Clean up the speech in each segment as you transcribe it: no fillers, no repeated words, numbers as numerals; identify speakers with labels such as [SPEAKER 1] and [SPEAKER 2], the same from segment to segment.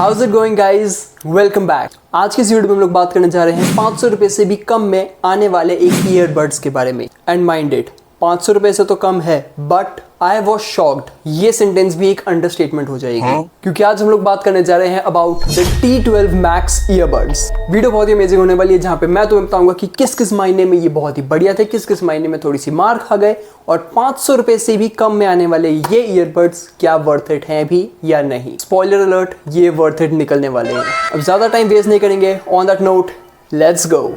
[SPEAKER 1] House it going guys, welcome back. आज की इस वीडियो में हम लोग बात करने जा रहे हैं 500 रुपए से भी कम में आने वाले एक ईयरबड्स के बारे में। एंड माइंड इट, 500 रुपए से तो कम है, बट आई वॉज शॉक्ड। ये सेंटेंस भी एक अंडरस्टेटमेंट हो जाएगी क्योंकि आज हम लोग बात करने जा रहे हैं about the T12 Max earbuds. Video बहुत ही अमेजिंग होने वाली है जहां पे मैं तुम्हें बताऊंगा कि किस किस महीने में ये बहुत ही बढ़िया थे, किस किस महीने में थोड़ी सी मार खा गए, और 500 रुपए से भी कम में आने वाले ये ईयरबड्स क्या वर्थ इट हैं भी या नहीं। स्पॉइलर अलर्ट, ये वर्थ इट निकलने वाले हैं। अब ज्यादा टाइम वेस्ट नहीं करेंगे। On that note, let's go.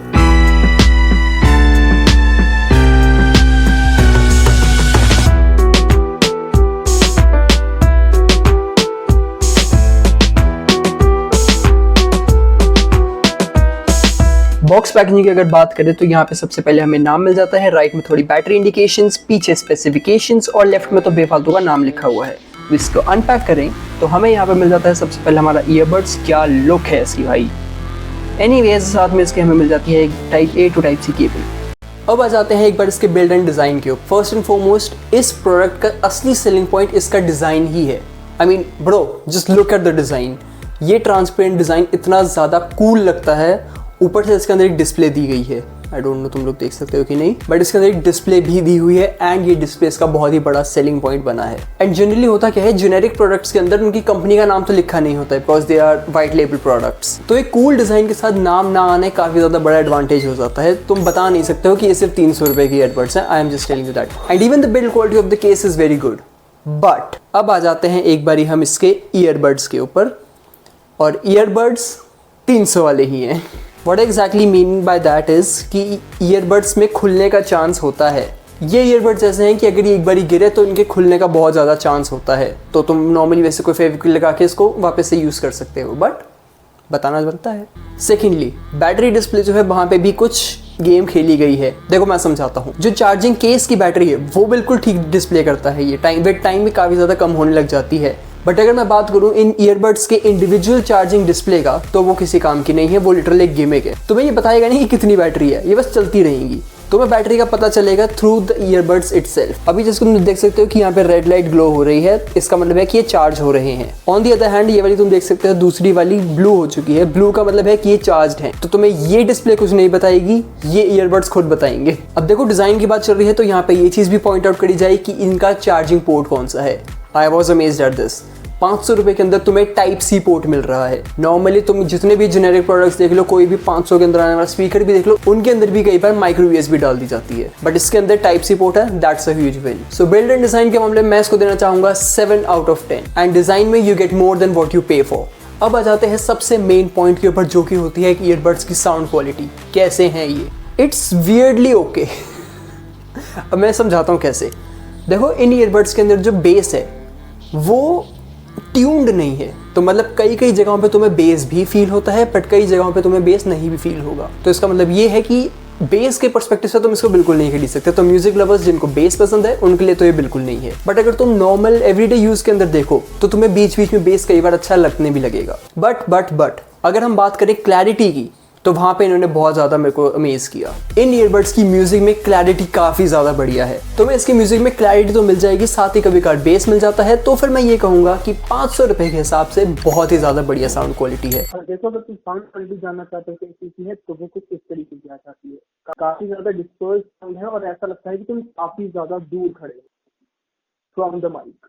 [SPEAKER 1] Box packaging की अगर बात करें तो यहाँ पे सबसे पहले हमें नाम मिल जाता है, राइट में थोड़ी बैटरी इंडिकेशंस, पीछे स्पेसिफिकेशंस और लेफ्ट में तो बेफालतू का नाम लिखा हुआ है। इसको अनपैक करें तो हमें यहाँ पे मिल जाता है सबसे पहले हमारा ईयरबड्स। क्या लुक है इसकी भाई। एनीवेज, साथ में इसके हमें मिल जाती है एक type A to type C cable. अब आ जाते हैं एक बार इसके बिल्ड एंड डिज़ाइन के ऊपर। फर्स्ट एंड फॉरमोस्ट, इस प्रोडक्ट का असली सेलिंग पॉइंट इसका डिज़ाइन ही है। I mean bro, just look at the design. ये ट्रांसपेरेंट डिज़ाइन इतना ज़्यादा कूल लगता है। ऊपर से इसके अंदर एक डिस्प्ले दी गई है, आई डोंट नो तुम लोग देख सकते हो कि नहीं, बट इसके अंदर एक डिस्प्ले भी दी हुई है एंड ये डिस्प्ले इसका बहुत ही बड़ा सेलिंग पॉइंट बना है। एंड जनरली होता क्या है, जेनेरिक प्रोडक्ट्स के अंदर उनकी कंपनी का नाम तो लिखा नहीं होता है because they are white label products. तो एक कूल डिजाइन के साथ नाम ना आने काफी ज्यादा बड़ा एडवांटेज हो जाता है। तुम बता नहीं सकते हो कि ये सिर्फ 300 रुपए की ईयरबड्स हैं। I am just telling you that. And even the build quality of the case is very good. But अब आ जाते हैं एक बारी हम इसके ईयरबड्स के ऊपर, और ईयरबड्स 300 वाले ही हैं। What exactly mean by that is कि ईयरबड्स में खुलने का चांस होता है। ये ईयरबड्स ऐसे हैं कि अगर ये एक बारी गिरे तो इनके खुलने का बहुत ज़्यादा चांस होता है। तो तुम नॉर्मली वैसे कोई फेविक्विक लगा के इसको वापस से यूज़ कर सकते हो, बट बताना बनता है। सेकेंडली, बैटरी डिस्प्ले जो है वहाँ पे भी कुछ गेम खेली गई है। देखो मैं समझाता हूँ। जो चार्जिंग केस की बैटरी है वो बिल्कुल ठीक डिस्प्ले करता है। ये टाइम भी काफ़ी ज़्यादा कम होने लग जाती है। बट अगर मैं बात करूं इन ईयरबड्स के इंडिविजुअल चार्जिंग डिस्प्ले का, तो वो किसी काम की नहीं है। वो लिटरली एक गिमिक है। तुम्हें ये बताएगा नहीं कि कितनी बैटरी है, ये बस चलती रहेंगी। तुम्हें बैटरी का पता चलेगा थ्रू द ईयरबड्स इटसेल्फ। अभी जिसको तुम देख सकते हो कि यहाँ पे रेड लाइट ग्लो हो रही है, इसका मतलब है कि ये चार्ज हो रहे हैं। ऑन दी अदर हैंड ये वाली तुम देख सकते हो, दूसरी वाली ब्लू हो चुकी है। ब्लू का मतलब है कि ये चार्ज है। तो तुम्हें ये डिस्प्ले कुछ नहीं बताएगी, ये ईयरबड्स खुद बताएंगे। अब देखो, डिजाइन की बात चल रही है तो यहाँ पे ये चीज भी पॉइंट आउट करी जाए कि इनका चार्जिंग पोर्ट कौन सा है। I was amazed at this. 500 रुपए के अंदर तुम्हें टाइप सी पोर्ट मिल रहा है। नॉर्मली तुम जितने भी जेनेरिक प्रोडक्ट्स देख लो, कोई भी 500 के अंदर आने वाला स्पीकर भी देख लो, उनके अंदर भी कई बार माइक्रो यूएसबी डाल दी जाती है, बट इसके अंदर टाइप सी पोर्ट है। That's a huge win. So build and design के मामले में मैं इसको देना चाहूंगा 7 आउट ऑफ 10। एंड डिजाइन में you get more than what you पे फॉर। अब आ जाते हैं सबसे मेन पॉइंट के ऊपर, जो कि होती है ईयरबड्स की साउंड क्वालिटी। कैसे हैं ये? It's weirdly okay. अब मैं समझाता हूँ कैसे। देखो, इन ईयरबड्स के अंदर जो बेस है वो ट्यून्ड नहीं है। तो मतलब कई जगहों पे तुम्हें बेस भी फील होता है, बट कई जगहों पे तुम्हें बेस नहीं भी फील होगा। तो इसका मतलब ये है कि बेस के पर्सपेक्टिव से तुम इसको बिल्कुल नहीं खरीद सकते। तो म्यूजिक लवर्स जिनको बेस पसंद है उनके लिए तो ये बिल्कुल नहीं है। बट अगर तुम नॉर्मल एवरीडे यूज के अंदर देखो तो तुम्हें बीच बीच में बेस कई बार अच्छा लगने भी लगेगा। बट अगर हम बात करें क्लैरिटी की, तो वहां पे इन्होंने बहुत ज्यादा मेरे को अमेज किया। इन ईयरबड्स की म्यूजिक में क्लैरिटी काफी ज्यादा बढ़िया है। तुम्हें इसकी म्यूजिक में क्लैरिटी तो मिल जाएगी, साथ ही कभी कभार बेस मिल जाता है। तो फिर मैं ये कहूंगा कि 500 रुपए के हिसाब से बहुत ही ज्यादा बढ़िया साउंड क्वालिटी है।
[SPEAKER 2] देखो, अगर तुम साउंड क्वालिटी जानना चाहते हो कैसी की है, तो वो कुछ इस तरीके की आ जाती है। काफी ज्यादा डिस्पर्स साउंड है और ऐसा लगता है कि तुम काफी ज्यादा दूर खड़े हो फ्रॉम द माइक।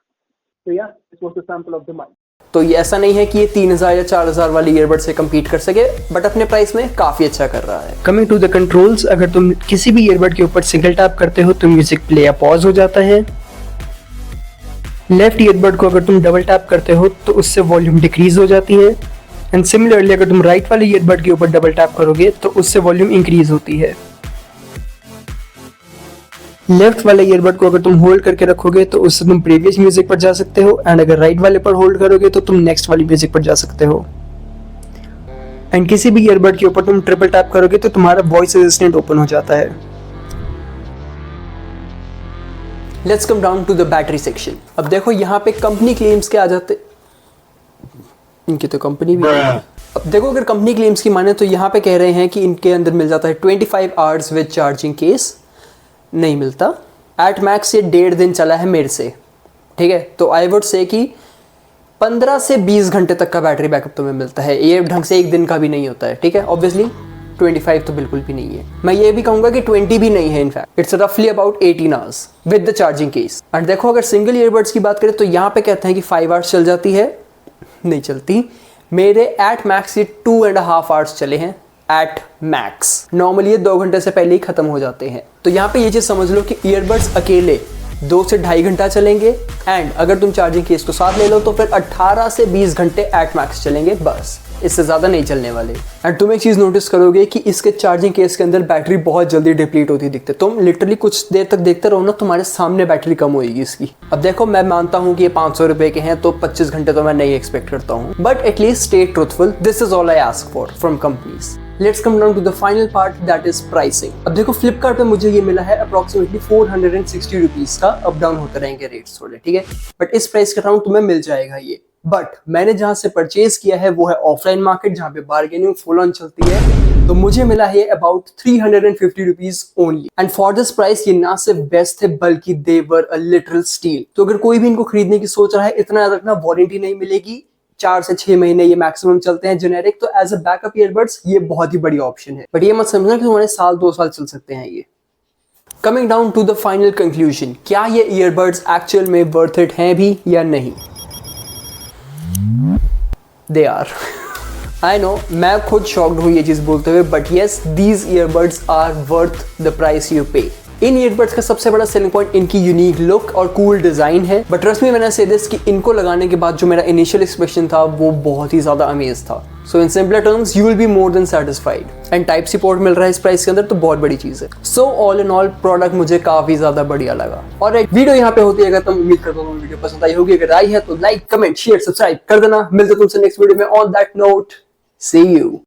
[SPEAKER 2] तो yeah this was the sample of the mic.
[SPEAKER 1] तो ये ऐसा नहीं है कि ये 3000 या 4000 वाले ईयरबड से कम्पीट कर सके, बट अपने प्राइस में काफी अच्छा कर रहा है। कमिंग टू द कंट्रोल्स, अगर तुम किसी भी ईयरबड के ऊपर सिंगल टैप करते हो तो म्यूजिक प्ले या पॉज हो जाता है। लेफ्ट ईयरबड को अगर तुम डबल टैप करते हो तो उससे वॉल्यूम डिक्रीज हो जाती है। एंड सिमिलरली अगर तुम राइट वाले ईयरबड के ऊपर डबल टैप करोगे तो उससे वॉल्यूम इंक्रीज होती है। लेफ्ट वाले ईयरबड को अगर तुम होल्ड करके रखोगे तो उससे तुम प्रीवियस म्यूजिक पर जा सकते हो, एंड अगर राइट वाले पर होल्ड करोगे तो तुम नेक्स्ट वाली म्यूजिक पर जा सकते हो। एंड किसी भी ईयरबड के ऊपर तुम ट्रिपल टैप करोगे तो तुम्हारा वॉइस असिस्टेंट ओपन हो जाता है। Let's come down to the battery section. अब देखो, यहाँ पे कंपनी क्लेम्स के आ जाते, इनकी तो कंपनी भी है। अब देखो, अगर कंपनी क्लेम्स की माने तो यहाँ पे कह रहे हैं कि इनके अंदर मिल जाता है 25 आवर्स विद चार्जिंग केस। नहीं मिलता। एट मैक्स ये 1.5 दिन चला है मेरे से, ठीक है। तो आई वुड से कि 15 से 20 घंटे तक का बैटरी बैकअप तुम्हें मिलता है। ये ढंग से एक दिन का भी नहीं होता है, ठीक है। ऑब्वियसली 25 तो बिल्कुल भी नहीं है, मैं ये भी कहूंगा कि 20 भी नहीं है। इनफैक्ट इट्स रफली about 18 hours with the charging case. And देखो अगर सिंगल ईयरबड्स की बात करें तो यहाँ पे कहते हैं कि 5 आवर्स चल जाती है, नहीं चलती। मेरे एट मैक्स ये 2.5 आवर्स चले हैं एट मैक्स। नॉर्मली ये 2 घंटे से पहले ही खत्म हो जाते हैं। तो यहाँ पे ये चीज समझ लो कि ईयरबड्स अकेले 2 से 2.5 घंटा चलेंगे, एंड अगर तुम चार्जिंग केस को साथ ले लो तो फिर 18 से 20 घंटे एट मैक्स चलेंगे, बस इससे ज्यादा नहीं चलने वाले। एंड तुम एक चीज नोटिस करोगे कि इसके चार्जिंग केस के अंदर बैटरी बहुत जल्दी डिप्लीट होती दिखती है। तुम लिटरली कुछ देर तक देखते रहो ना, तुम्हारे सामने बैटरी कम होगी इसकी। अब देखो मैं मानता हूँ कि ये 500 रुपए के हैं तो 25 घंटे तो मैं नहीं एक्सपेक्ट करता हूँ, but at least stay truthful, this is all I ask for from companies. Let's come down to the final part, that is pricing. अब देखो फ्लिपकार्ट पे मुझे ये मिला है अप्रोक्सीमेटली 460 रुपीज का, अप डाउन होते रहेंगे रेट्स थोड़े, ठीक है, बट इस प्राइस के अराउंड तुम्हें मिल जाएगा ये। बट मैंने जहां से परचेज किया है वो है ऑफलाइन मार्केट, जहां पे बार्गेनिंग फुल ऑन चलती है, तो मुझे मिला है about 350 rupees only. And for this price ये ना सिर्फ बेस्ट है बल्कि दे वर अ लिटरल स्टील। तो अगर कोई भी इनको खरीदने की सोच रहा है, इतना याद रखना वारंटी नहीं मिलेगी, 4 से 6 महीने ये मैक्सिमम चलते हैं जेनेरिक। तो एज अ बैकअप ईयरबड्स ये बहुत ही बड़ी ऑप्शन है, बट ये मत समझना कि तुम्हारे साल 2 साल चल सकते हैं ये। Coming down to the final conclusion, क्या ये ईयरबड्स एक्चुअल में वर्थ इट हैं भी या नहीं? They are. आई नो मैं खुद शॉक्ड हूँ ये चीज बोलते हुए, but yes these earbuds are worth the price you pay. इन ईयरबड्स का सबसे बड़ा सेलिंग पॉइंट इनकी यूनिक लुक और कूल डिजाइन है, but trust me when I say this कि इनको लगाने के बाद जो मेरा इनिशियल एक्सप्रेशन था वो बहुत ही ज्यादा अमेज था। So in simpler terms you will be more than satisfied. And type C port मिल रहा है इस प्राइस के अंदर, तो बहुत बड़ी चीज है। So all in all product मुझे काफी ज्यादा बढ़िया लगा। और एक वीडियो यहाँ पे होती है, अगर तुम उम्मीद करता हूँ वीडियो पसंद आई होगी, अगर आई है तो लाइक कमेंट शेयर सब्सक्राइब कर देना। मिलते तुमसे नेक्स्ट वीडियो में। On that note, see you.